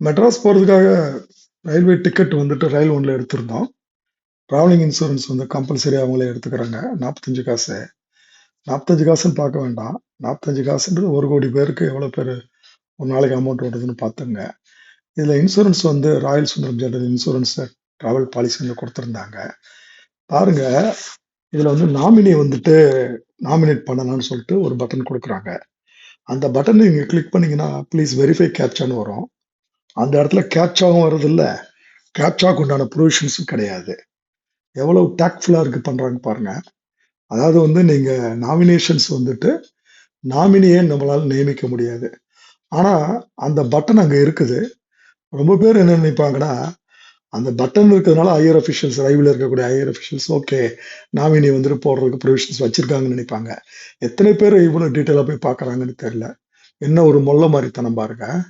மெட்ராஸ் போறதுக்காக railway ticket வந்துட்டு ரயில் ஒன்ல எடுத்திருந்தோம். டிராவலிங் இன்சூரன்ஸ் வந்து கம்பல்சரி அவங்களே எடுத்துக்கிறாங்க. 45 காசு. 45 காசுன்னு பார்க்க வேண்டாம். 45 காசுன்றது 1,00,00,000 பேருக்கு எவ்வளோ பேரு ஒரு நாளைக்கு அமௌண்ட் ஓடுதுன்னு பார்த்துங்க. இதுல இன்சூரன்ஸ் வந்து royal Sundaram general insurance travel பாலிசின்னு குடுத்திருந்தாங்க. பாருங்க, இதுல வந்து நாமினி வந்துட்டு நாமினேட் பண்ணலாம்னு சொல்லிட்டு ஒரு பட்டன் குடுக்குறாங்க. அந்த பட்டன நீங்க கிளிக் பண்ணீங்கன்னா, ப்ளீஸ் வெரிஃபை கேப்சான்னு வரும். அந்த இடத்துல கேப்சாவும் வரதில்ல. கேப்சாக்கு உண்டான ப்ரொவிஷன்ஸும் கிடையாது. எவ்வளவு டேக்ட்ஃபுல்லா இருக்கு பண்றாங்க பாருங்க. அதாவது வந்து நீங்க நாமினேஷன்ஸ் வந்துட்டு நாமினியே நம்மளால நியமிக்க முடியாது. ஆனா, அந்த பட்டன் அங்க இருக்குது. ரொம்ப பேர் என்ன நினைப்பாங்கன்னா, அந்த பட்டன் இருக்கிறதுனால ஹையர் அஃபிஷியல்ஸ் ரயில்வேல இருக்கக்கூடிய ஹையர் அஃபிஷியல்ஸ் ஓகே, நாமினி வந்துட்டு போடுறதுக்கு ப்ரொவிஷன்ஸ் வச்சிருக்காங்கன்னு நினைப்பாங்க. எத்தனை பேர் இவ்வளவு டீட்டெயிலா போய் பார்க்குறாங்கன்னு தெரியல. என்ன ஒரு மொள்ள மாரித்தனம் பாருங்க.